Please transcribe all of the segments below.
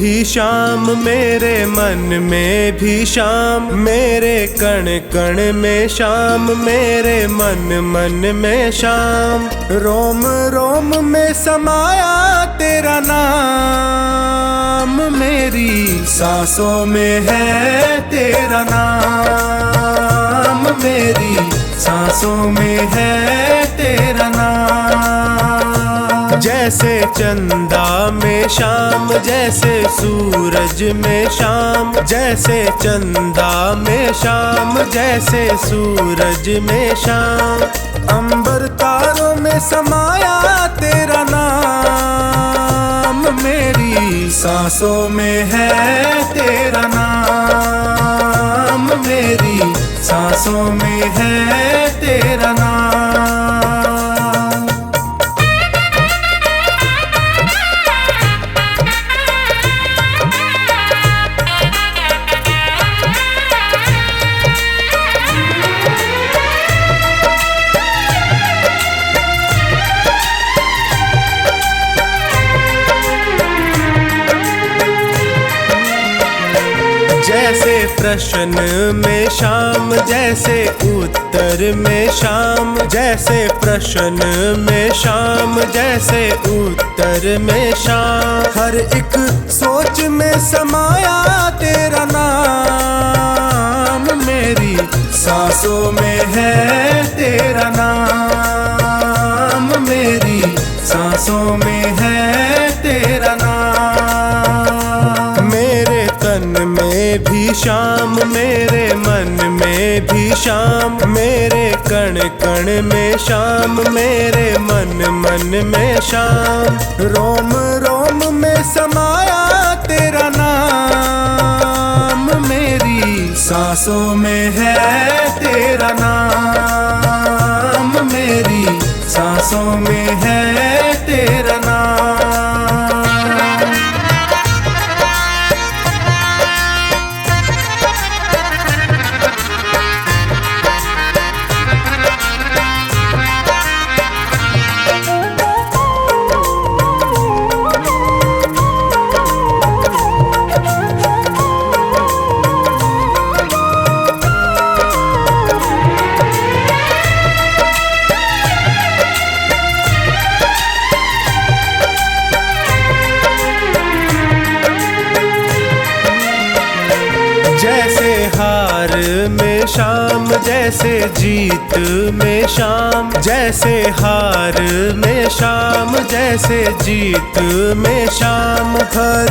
भी शाम, मेरे मन में भी शाम, मेरे कण कण में शाम, मेरे मन मन में शाम। रोम रोम में समाया तेरा नाम, मेरी सांसों में है तेरा नाम, मेरी सांसों में है तेरा नाम। जैसे चंदा में शाम, जैसे सूरज में शाम, जैसे चंदा में शाम, जैसे सूरज में शाम। अंबर तारों में समाया तेरा नाम, मेरी सांसों में है तेरा नाम, मेरी सांसों में है तेरा नाम। जैसे प्रश्न में शाम, जैसे उत्तर में शाम, जैसे प्रश्न में शाम, जैसे उत्तर में शाम। हर एक सोच में समाया तेरा नाम, मेरी सांसों में है तेरा नाम, मेरी सांसों में है तेरा नाम। मेरे तन में भी शाम, मेरे मन में भी शाम, मेरे कण कण में शाम, मेरे मन मन में शाम। रोम रोम में समाया तेरा नाम, मेरी सांसों में है तेरा नाम, मेरी सांसों में है तेरा नाम। जैसे हार में शाम, जैसे जीत में शाम, जैसे हार में शाम, जैसे जीत में शाम। हर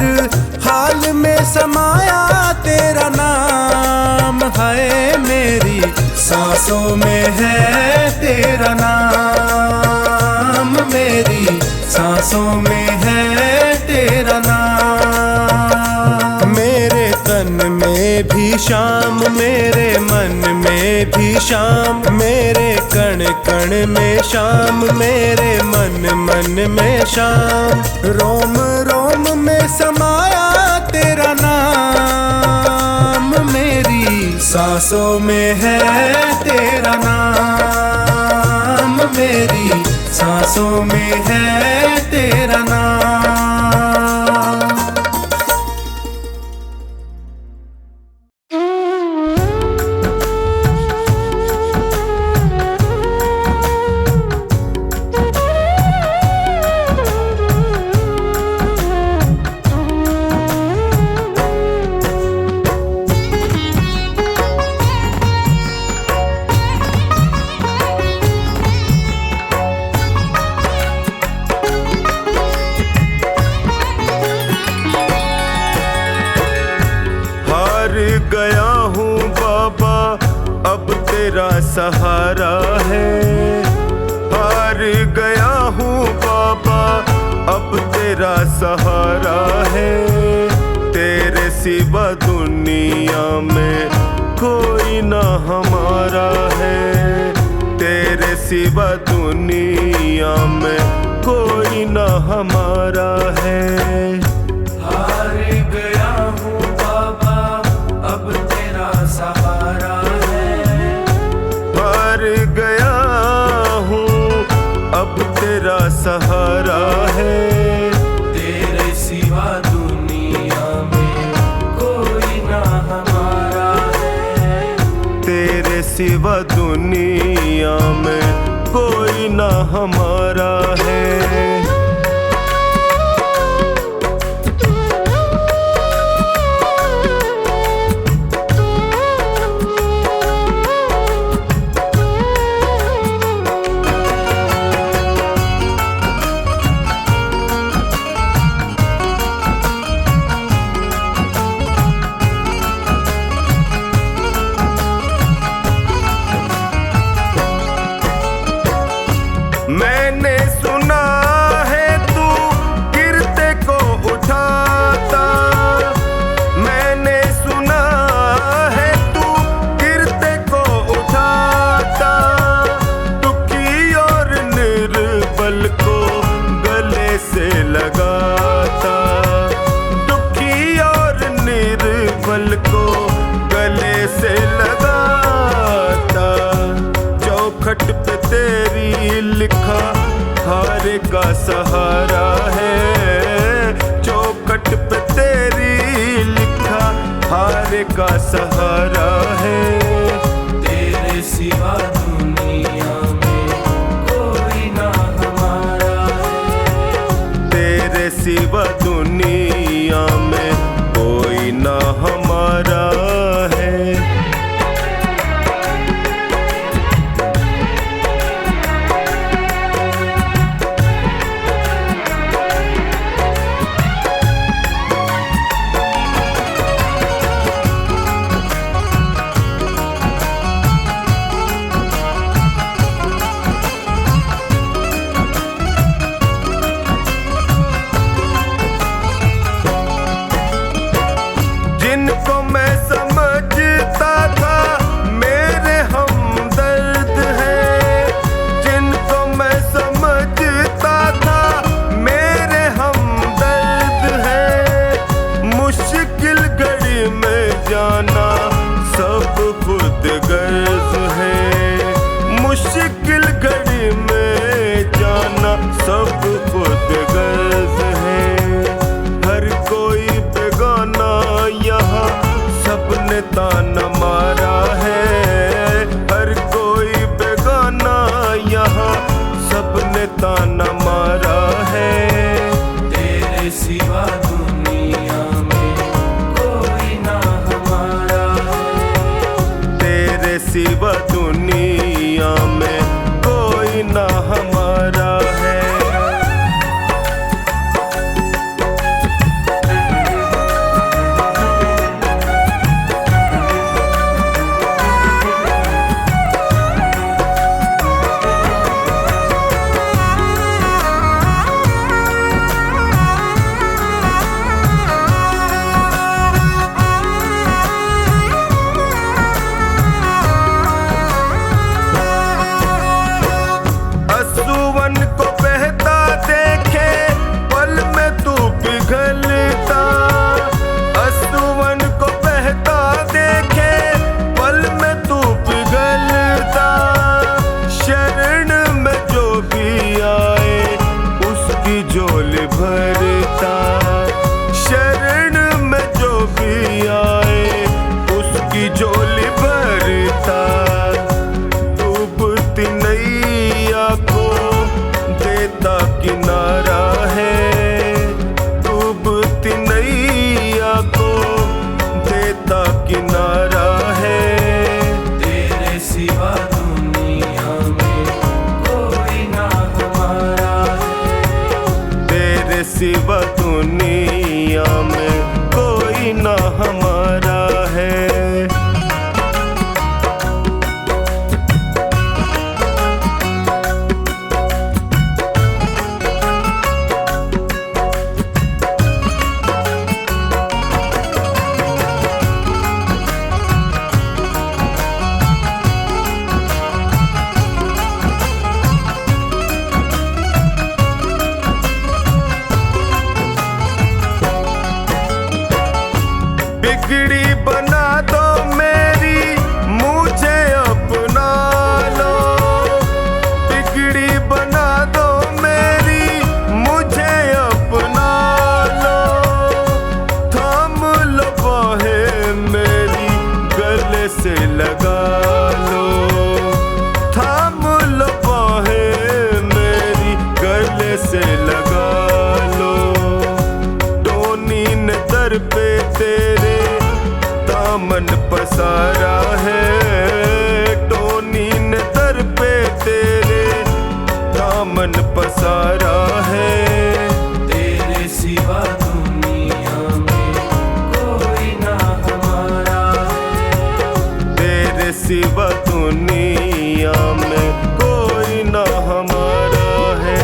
हाल में समाया तेरा नाम है, मेरी सांसों में है तेरा नाम, मेरी सांसों में है तेरा नाम। मेरे तन में भी शाम, मेरे मन में भी शाम, मेरे कण कण में शाम, मेरे मन मन में शाम। रोम रोम में समाया तेरा नाम, मेरी सांसों में है तेरा नाम, मेरी सांसों में है तेरा नाम। गया हूँ बाबा अब तेरा सहारा है, हार गया हूँ बाबा अब तेरा सहारा है। तेरे सिवा दुनिया में कोई ना हमारा है, तेरे सिवा दुनिया में कोई ना हमारा है। हार गया हूँ बाबा अब तेरा सहारा है, हार गया हूँ अब तेरा सहारा है। तेरे सिवा दुनिया सिवा दुनिया में कोई ना हमारा है। मैंने सुना है तू गिरते को उठाता, मैंने सुना है तू गिरते को उठाता, दुखी और निर्बल को गले से लगाता, दुखी और निर्बल को गले से लगाता। चौखट पे तेरी लिखा हार का सहारा है, चौखट पे तेरी लिखा हार का सहारा है। तेरे सिवा दुनिया में कोई ना हमारा है, तेरे सिवा दुनिया में कोई ना हमारा है। जिनको मैं समझता था मेरे हमदर्द हैं, जिनको मैं समझता था मेरे हमदर्द हैं, मुश्किल घड़ी में जाना सब खुद गर्ज है, मुश्किल घड़ी में जाना सब खुद गर्ज है। हर कोई बेगाना यहाँ सबने ताना मारा है, हर कोई बेगाना यहाँ सबने ताना मारा है। तेरे सिवा दुनिया में कोई ना हमारा है, तेरे सिवा दुनिया में कोई ना हमारा है। असुवन को बहता देखे पल में तू पिघलता, असुवन को बहता देखे पल में तू पिघलता, शरण में जो भी आए उसकी झोली भरता, शरण में जो भी आए उसकी झोली भरता। डूबती नैया को देता किनारा है, डूबती नैया को देता किनारा है। तेरे सिवा दुनिया में कोई ना हमारा है, तेरे सिवा दुनिया में कोई ना हमारा है। तेरे दामन पसारा है। टोनी ने दर पे तेरे दामन पसारा है। तेरे सिवा दुनिया में कोई ना हमारा है। तेरे सिवा दुनिया में कोई ना हमारा है।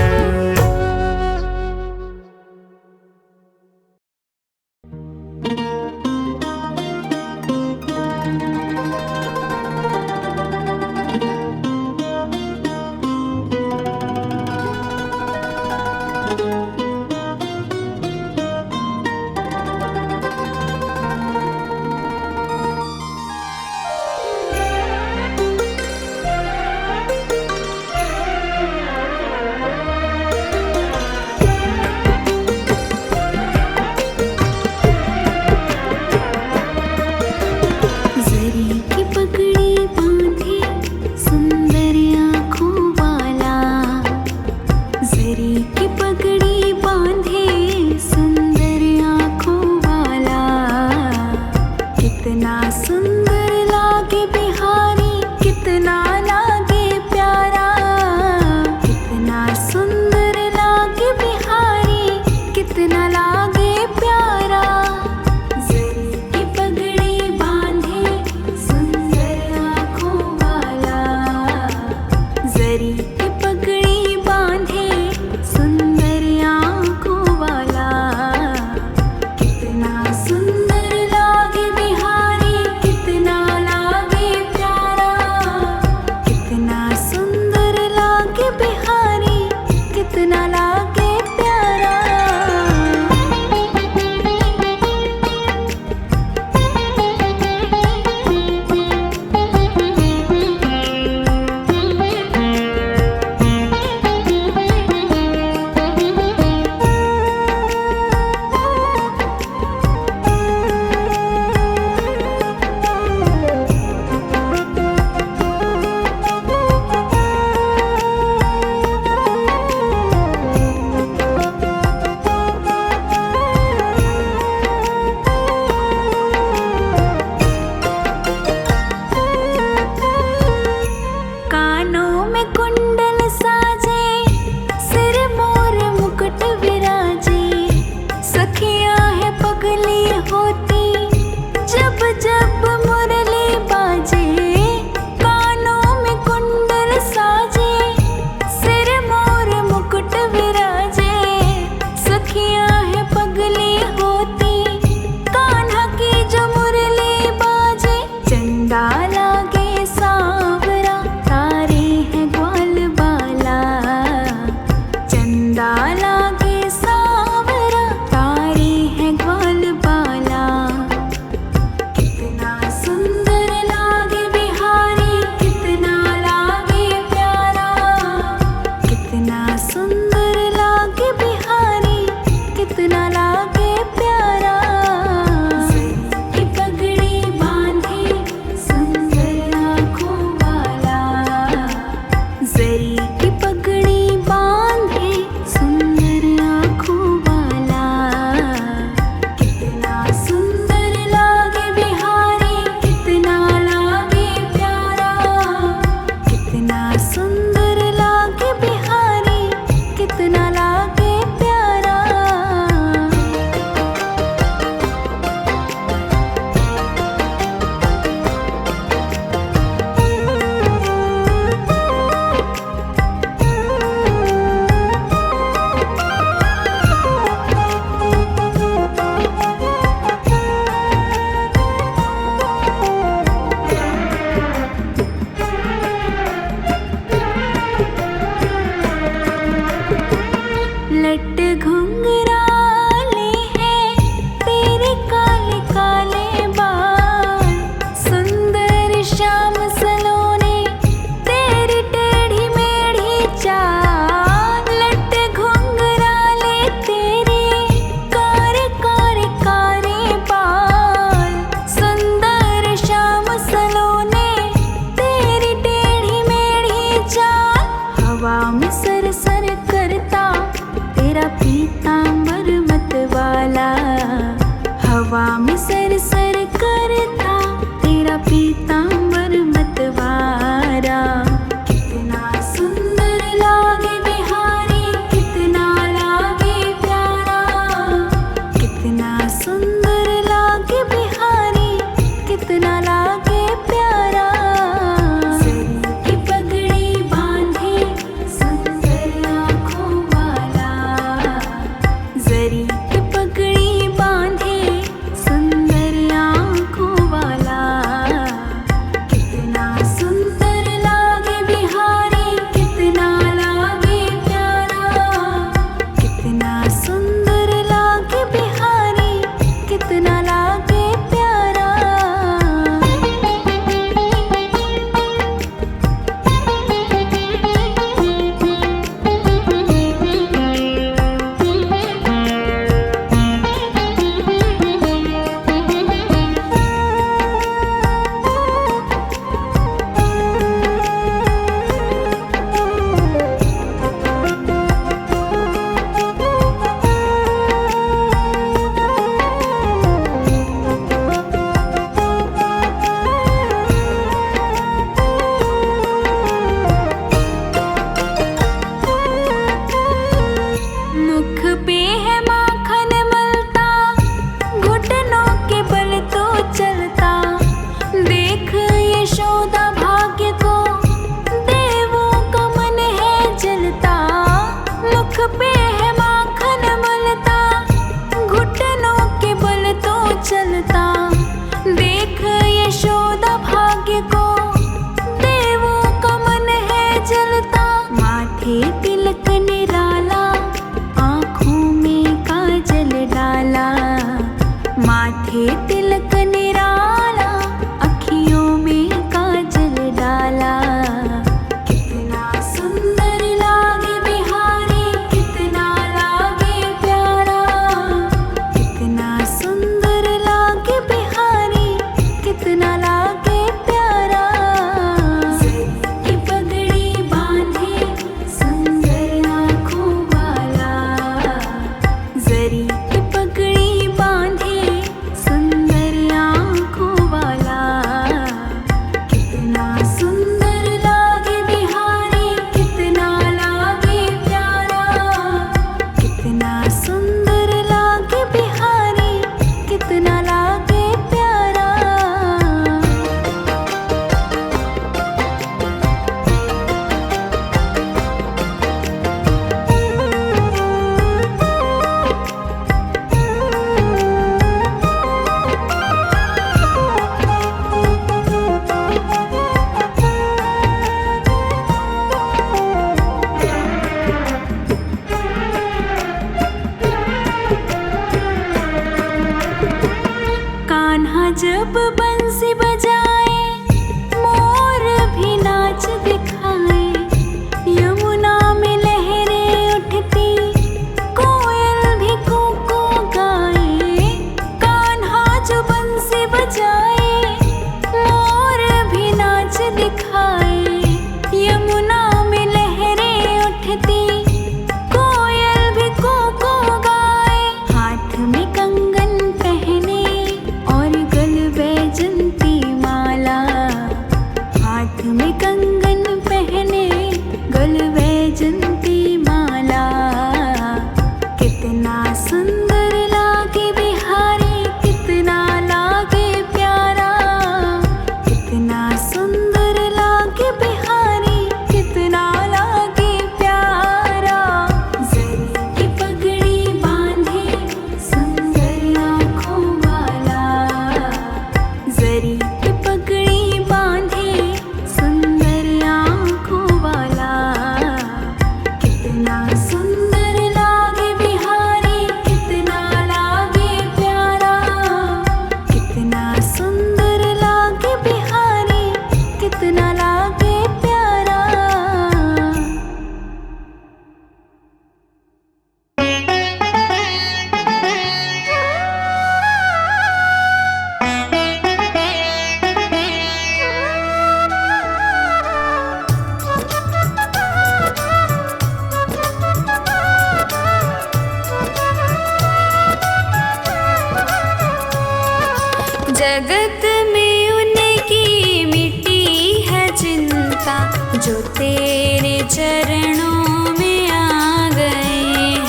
तेरे चरणों में आ गए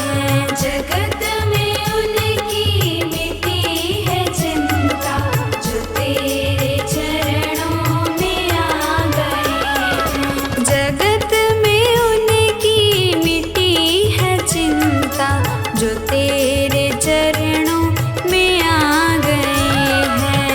हैं। जगत में उनकी मिटी है चिंता, जो तेरे चरणों में आ गए हैं। जगत में उनकी मिटी है चिंता, जो तेरे चरणों में आ गए हैं।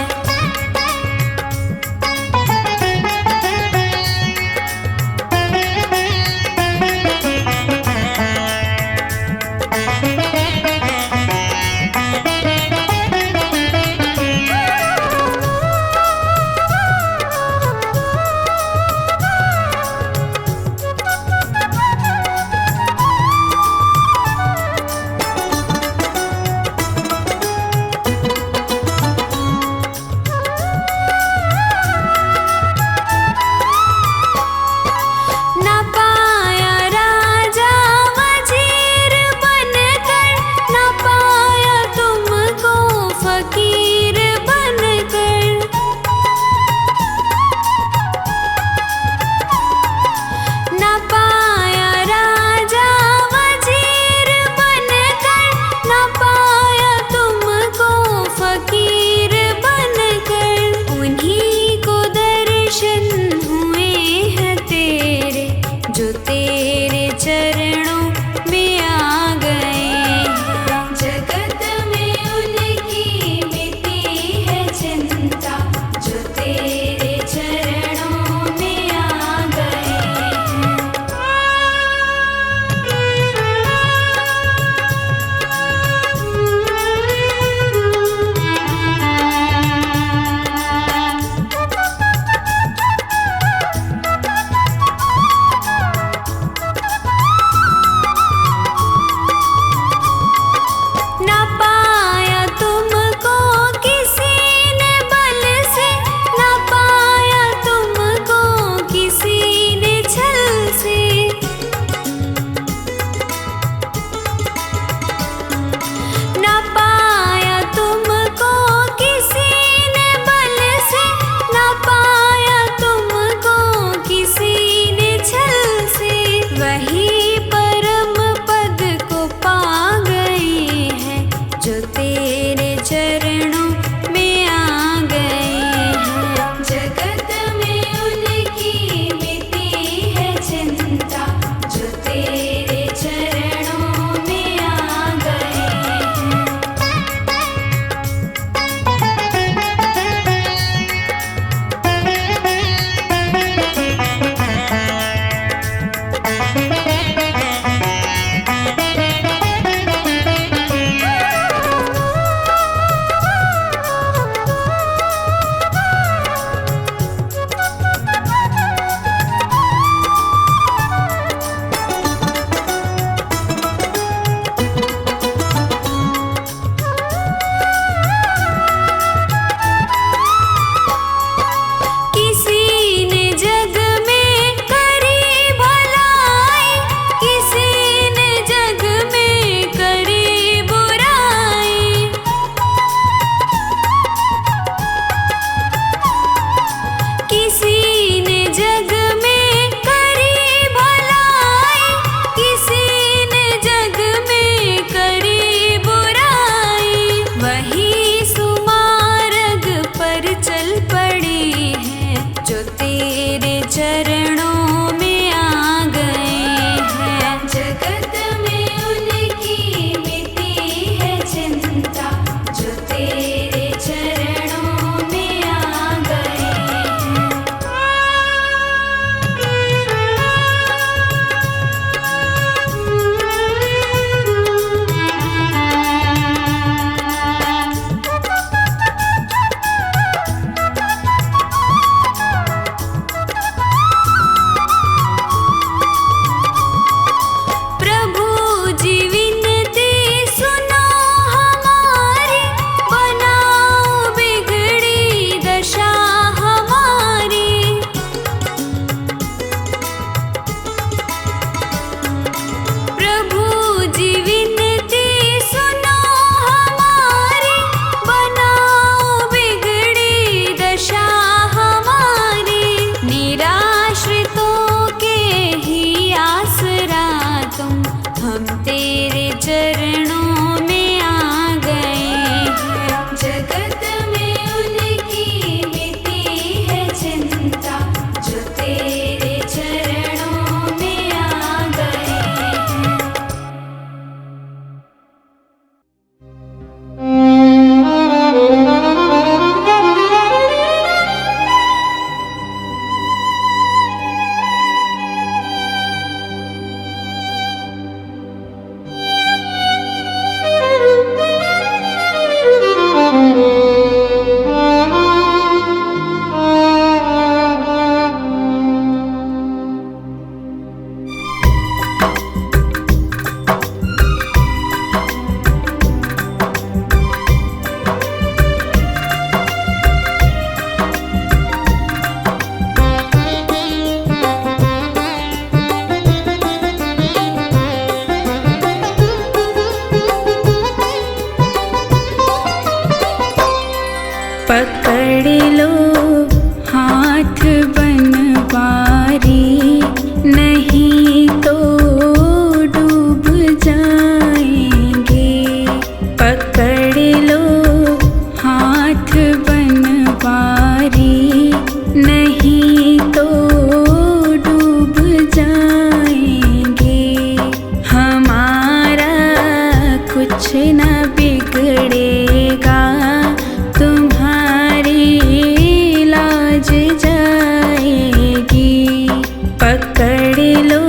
पकड़ लो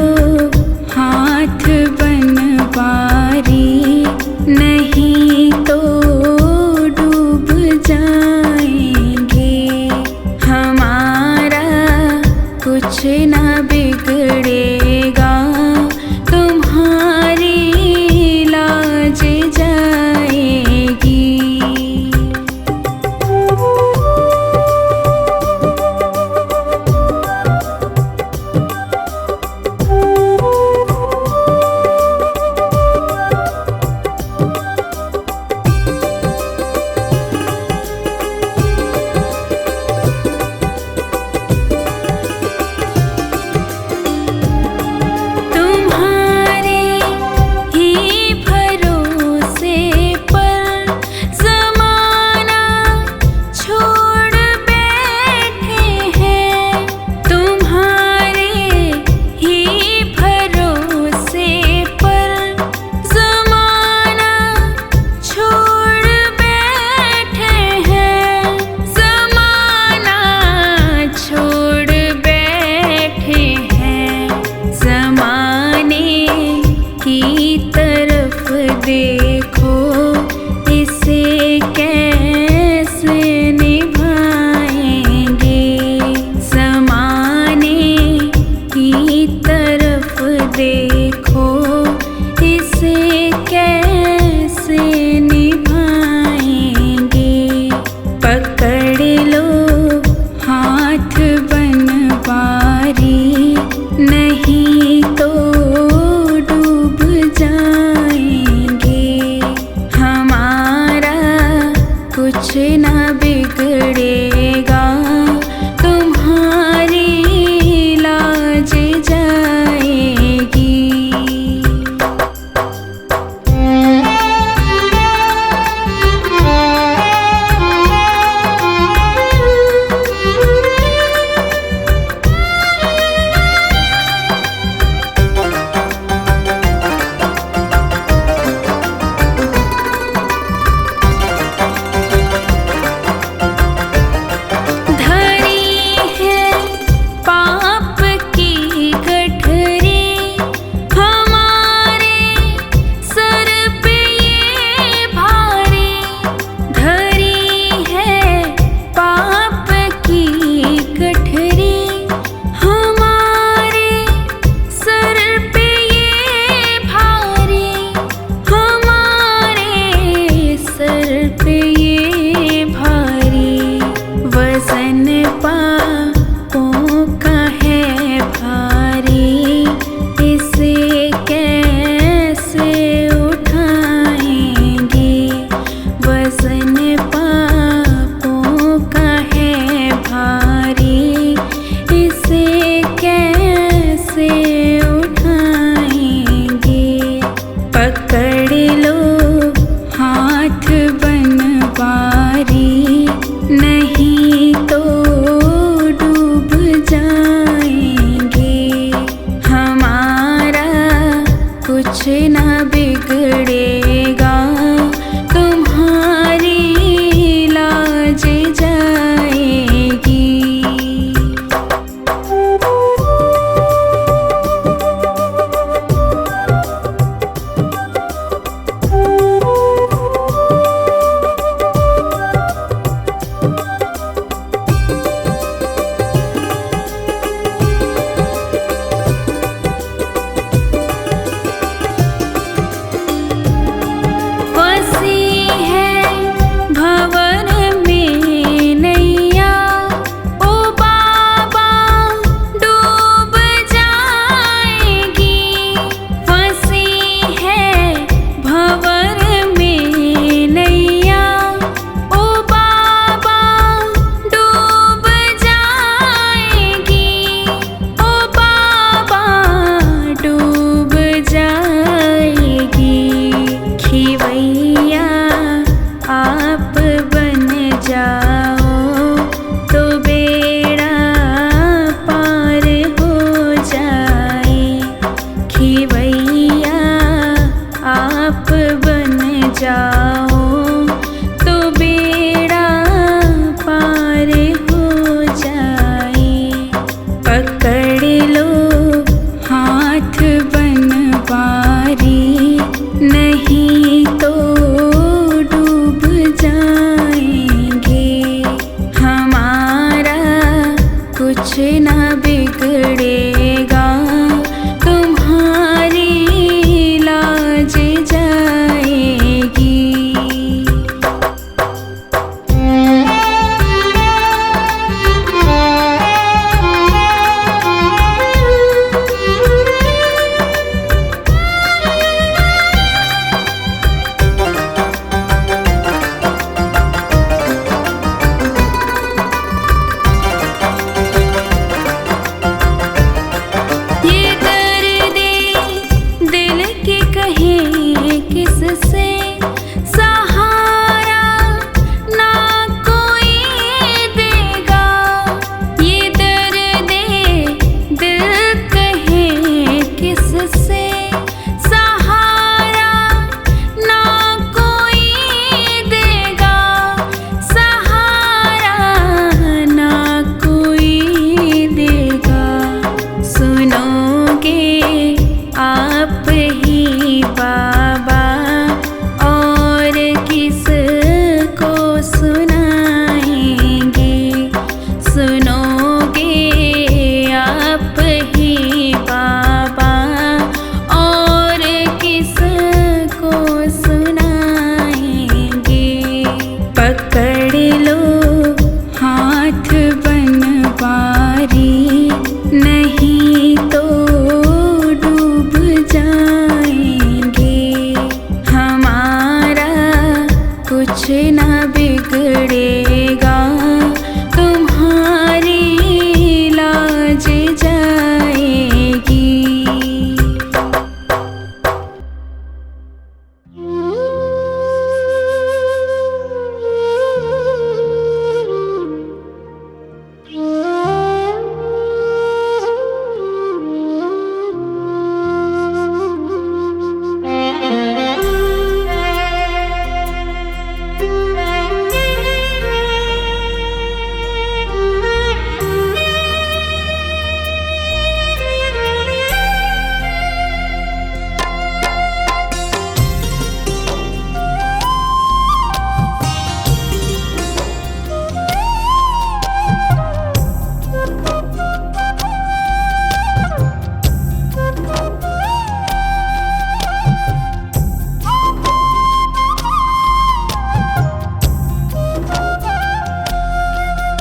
हाथ बनवारी, नहीं तो डूब जाएंगे। हमारा कुछ ना बिगड़ेगा, तुम्हारी लाज जाएगी। देखो इसे कैसे निभाएंगे। ज़माने की तरफ देखो इसे कैसे निभाएंगे। पकड़ लो हाथ बनवारी, नहीं तो डूब जाएंगे। हमारा कुछ ना बिगड़ेगा, तुम्हारी लाज जाएगी।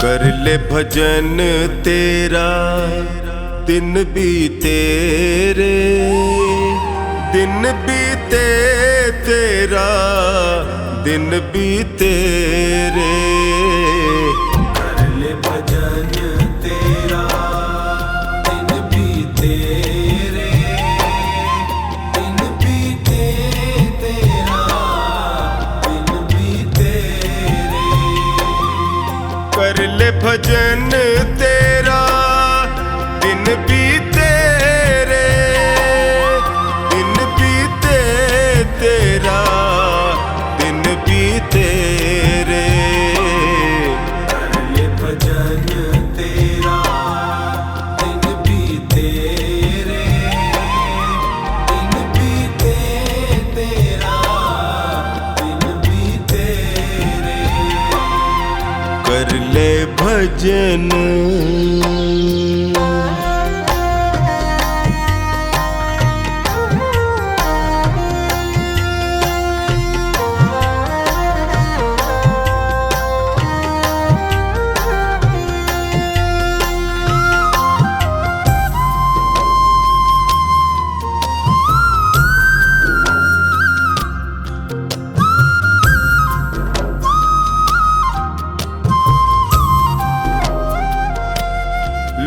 कर ले भजन तेरा दिन बीते रे, दिन बीते तेरा दिन बीते रे। कर ले भजन तेरा दिन बीते रे, दिन बीते तेरा दिन बीते रे। कर ले भजन तेरा दिन बीते रे, दिन बीते तेरा दिन बीते रे। कर ले भजन तेरा दिन बीते रे, दिन बीते तेरा दिन बीते रे। कर ले भजन।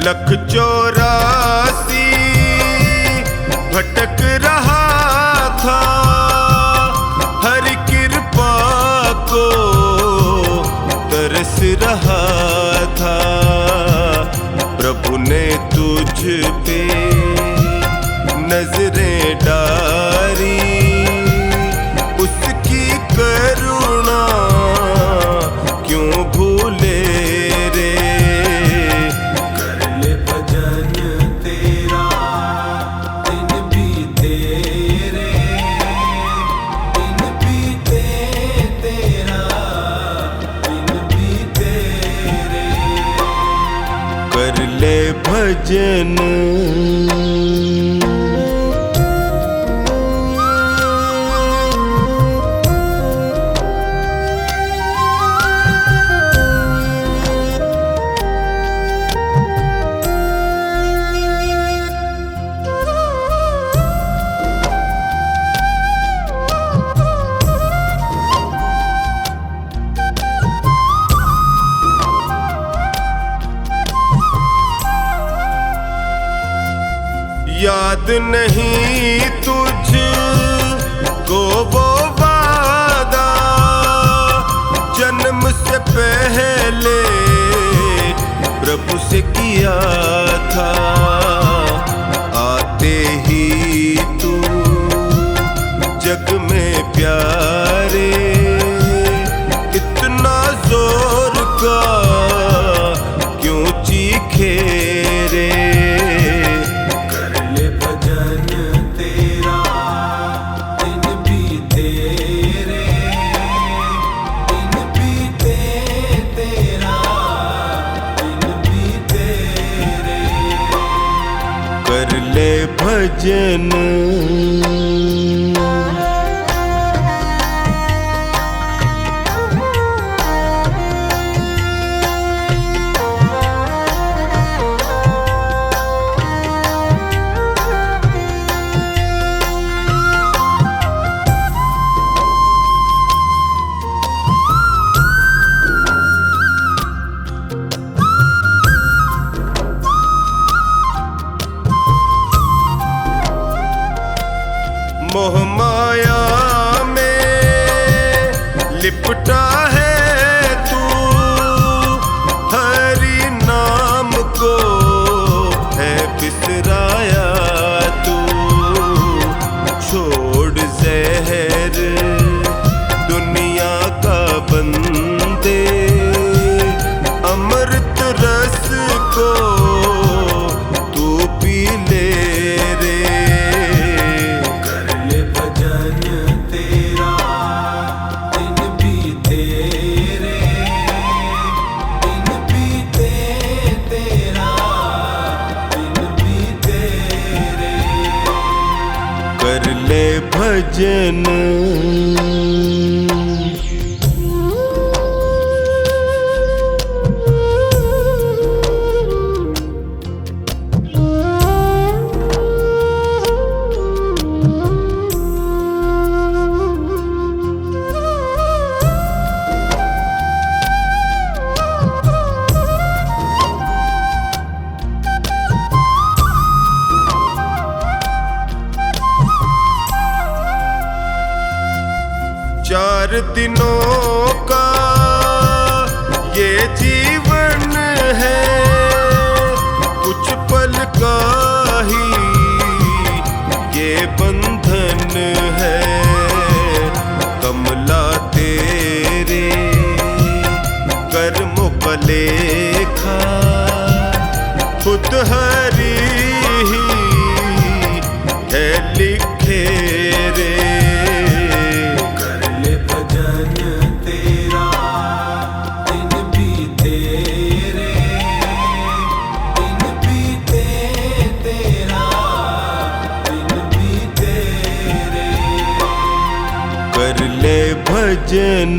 लख 84 भटक रहा था, हर कृपा को तरस रहा था। प्रभु ने तुझ पे नजरें डाली, उसकी करुणा क्यों भूले रे। कर ले भजन तेरा दिन बीते रे, दिन बीते तेरा दिन बीते रे। कर ले भजन। याद नहीं तुझ को वो वादा, जन्म से पहले प्रभु से किया था। आते ही तू जग में प्यारे, इतना जोर का क्यों चीखे रे। कर ले भजन। मोह माया में लिपटा है तू, हरि नाम को है बिसराया तू। छोड़ जहर दुनिया का बंदे, अमृत रस को तू पी ले रे। कर ले भजन। हर दिनों का ये जीवन है, कुछ पल का ही ये बंधन है। कमला तेरे कर्मों का लेखा खुद हरी ही है लिखे रे। कर ले भजन तेरा दिन बीते रे, दिन बीते तेरा दिन बीते रे। कर ले भजन।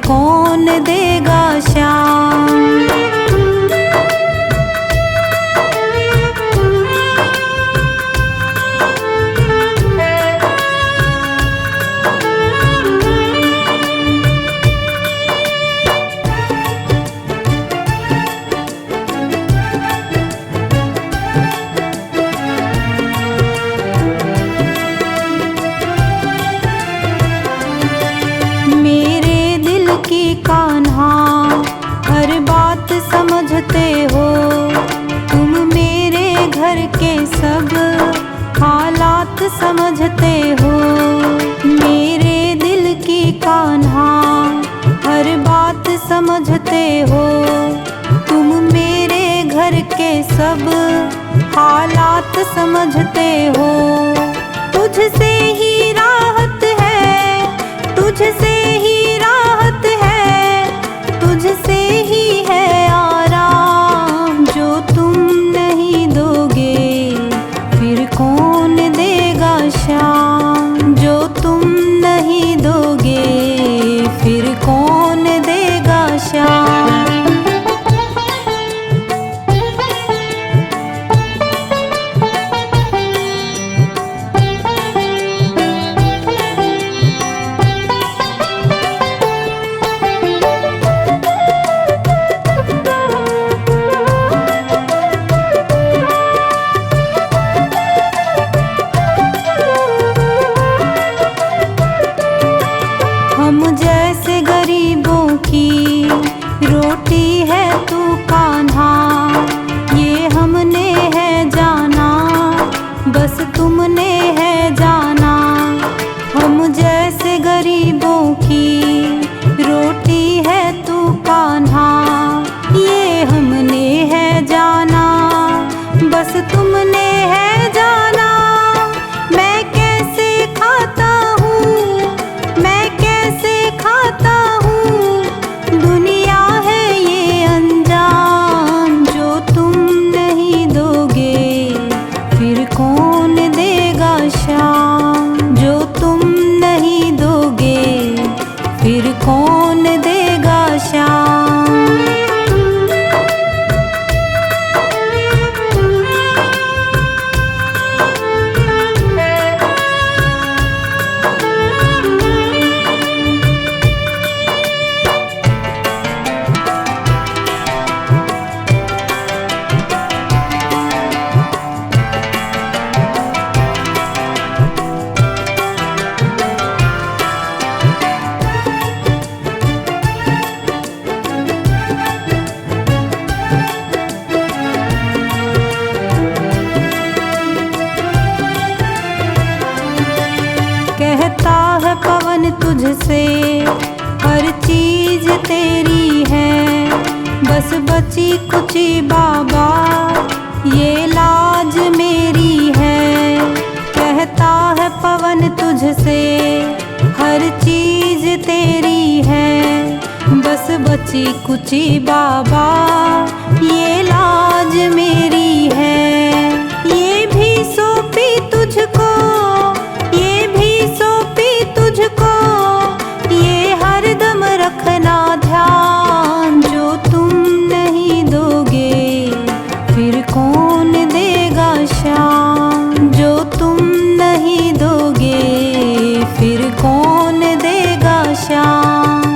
कौन देगा श्याम। कान्हा हर बात समझते हो, तुम मेरे घर के सब हालात समझते हो। मेरे दिल की कान्हा हर बात समझते हो, तुम मेरे घर के सब हालात समझते हो। तुझसे ही राहत है, तुझसे ही राहत है, तुझसे ही है आराम। जो तुम नहीं दोगे फिर कौन देगा श्याम। जो तुम नहीं दोगे फिर कौन देगा श्याम। हम जैसे गरीबों की रोटी है तू कान्हा, ये हमने है जाना, बस तुमने है जाना। हम जैसे गरीबों की रोटी है तू कान्हा, ये हमने है जाना, बस तुमने है जाना। मैं कैसे खाता हूँ, मैं कैसे खाता हूँ, दुनिया है ये अनजान। जो तुम नहीं दोगे फिर कौन देगा श्याम। जो तुम नहीं दोगे फिर कौन देगा श्याम। तुझसे, हर चीज तेरी है, बस बची कुची बाबा ये लाज मेरी है। कहता है पवन तुझसे, हर चीज तेरी है, बस बची कुची बाबा ये लाज मेरी है। ये भी सौंपी तुझको, ये भी सौंपी तुझको, ये हरदम रखना ध्यान। जो तुम नहीं दोगे फिर कौन देगा शाम, जो तुम नहीं दोगे फिर कौन देगा शाम।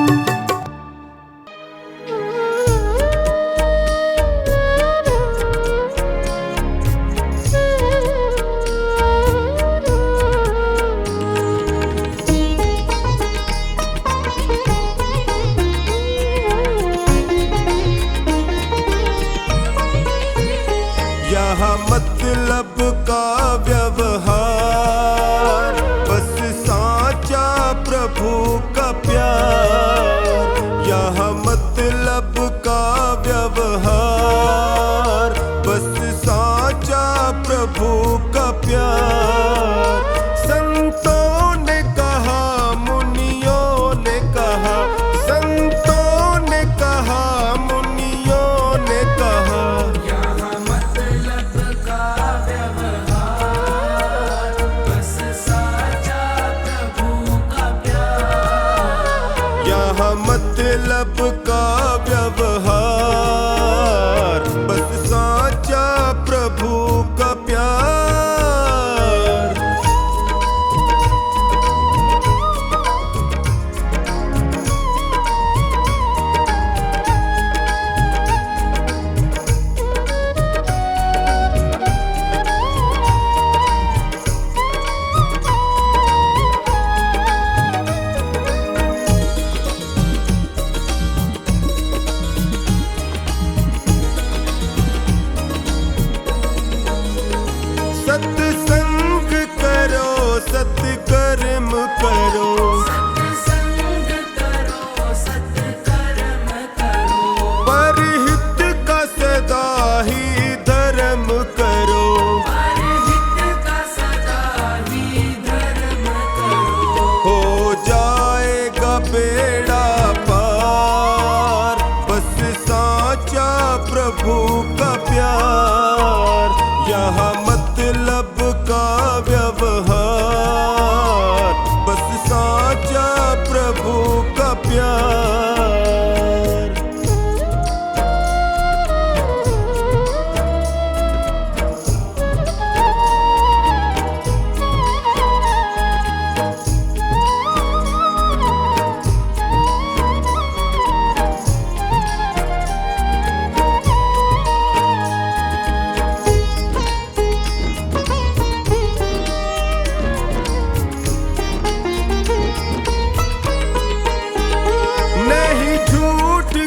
यहाँ मतलब का व्यवहार, बस साचा प्रभु का प्यार। यहाँ मतलब का व्यवहार, बस साचा प्रभु का प्यार। संतों ने कहा, मुनियों ने कहा, संतों ने कहा, मुनियों ने कहा, यहाँ मतलब का व्यवहार, बस साचा प्रभु का प्यार। सत्संग करो, सत्कर्म करो, सत्संग करो, सत्कर्म करो, परहित का सदा ही धर्म करो, परहित का सदा ही धर्म करो। हो जाएगा बेड़ा पार, बस साचा प्रभु का प्यार। यहाँ मतलब का व्यवहार, बस साचा प्रभु का प्यार।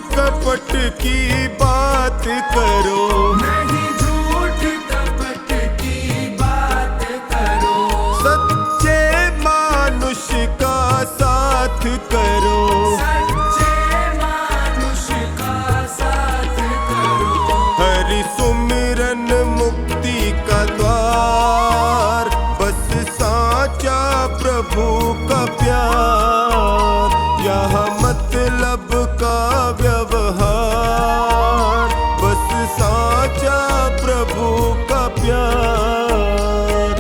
कपट की बात करो, नहीं झूठ कपट की बात करो, सच्चे मानुष का साथ करो, सच्चे मानुष का साथ करो। हरि सुमिरन मुक्ति का द्वार, बस साचा प्रभु का प्यार। यहाँ मतलब का व्यवहार, बस साचा प्रभु का प्यार।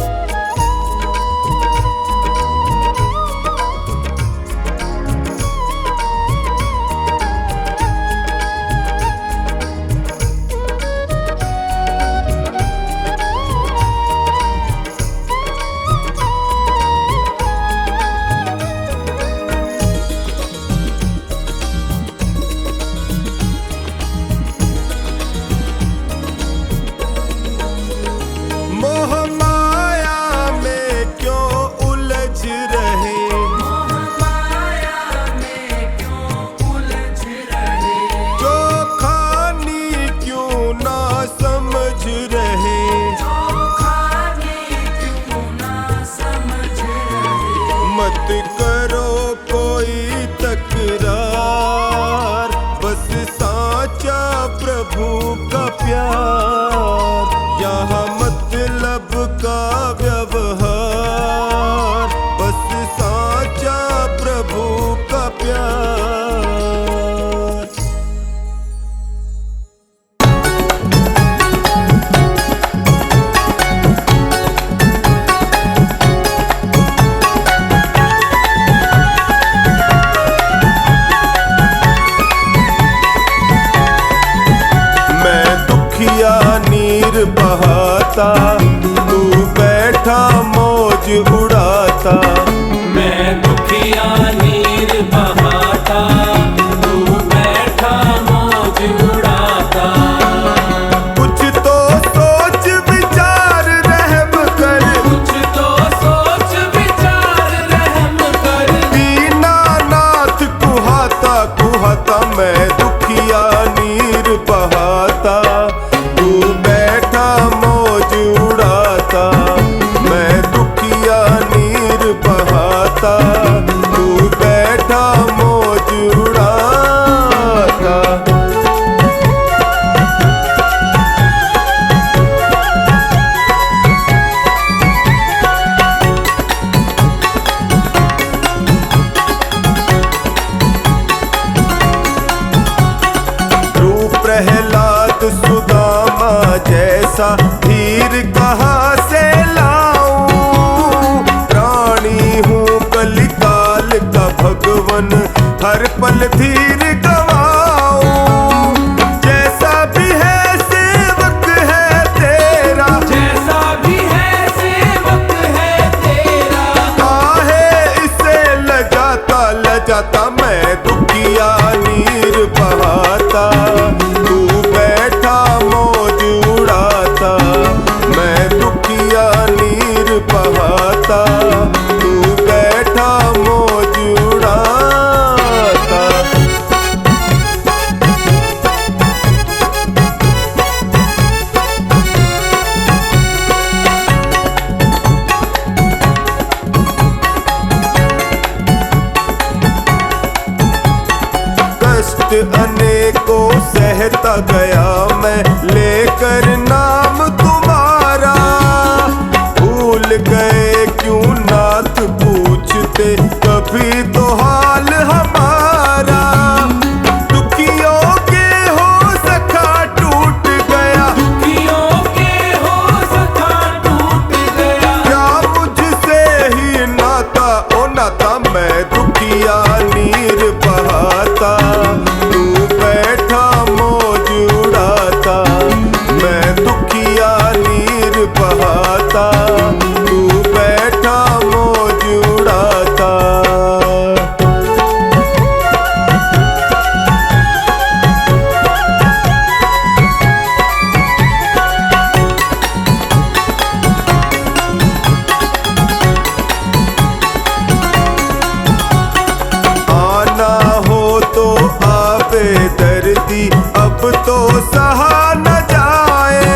बहाता, तू बैठा मौज उड़ाता। मैं दुखिया नीर बहाता, तू बैठा मौज उड़ाता। कुछ तो सोच विचार रहम कर, कुछ तो सोच विचार रहम कर। दीनानाथ कुहाता कुहाता, मैं दुखिया नीर बहाता, तू बैठा मौज उड़ाता। मैं दुखिया नीर बहाता, तू बैठा मौज उड़ाता। रूप प्रहलाद सुदामा जैसा, धीर कहाँ से लाऊं? प्राणी हूँ कलिकाल का भगवन, हर पल धीर गवाऊं। जैसा भी है सेवक है तेरा, जैसा भी है सेवक है तेरा। काहे इसे लजाता लजाता, मैं दुखिया नीर बहाता, तू बैठा मौज उड़ाता। मैं दुखिया नीर बहाता, तू बैठा मौज उड़ाता। कष्ट अनेकों सहता गया मैं, लेकर नाम तुम्हारा। भूल गए क्यों नाथ पूछते कभी तो हाल हमारा। दुखियों के हो सखा टूट गया, दुखियों के हो सखा टूट गया। क्या मुझसे ही नाता ओ नाता, मैं दुखिया नीर बहाता, तू बैठा मौज उड़ाता। मैं दुखिया नीर बहाता, तू बैठा मौज उड़ाता। आना हो तो आवे दर्दी, अब तो सहा न जाए।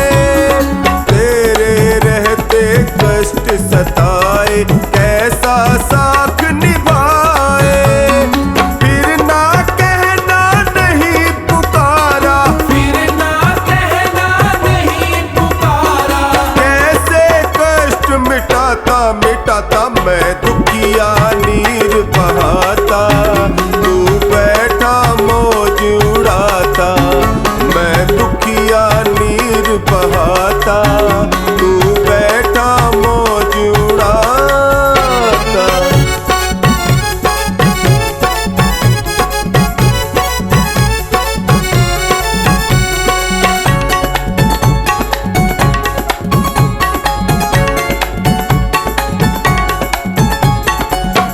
तेरे रहते कष्ट सताए, कैसा साथ निभाए। फिर ना कहना नहीं पुकारा, फिर ना कहना नहीं पुकारा। कैसे कष्ट मिटाता मिटाता, मैं दुखिया नीर बहाता, तू बैठा मौज उड़ाता। मैं दुखिया नीर बहाता, तू बैठा मौज उड़ाता।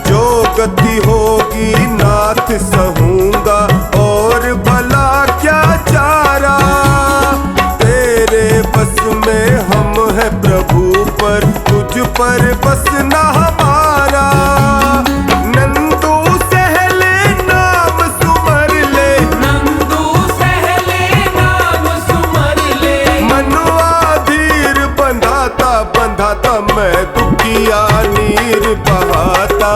जो गति होगी नाथ सहूंगा, और भला क्या चारा। तेरे बस में हम है प्रभु, पर तुझ पर बस न हमारा। नंदू सहले नाम सुमर ले, नंदू सहले नाम सुमर ले। मनुआ धीर बंधाता बंधाता, मैं दुखिया नीर बहाता।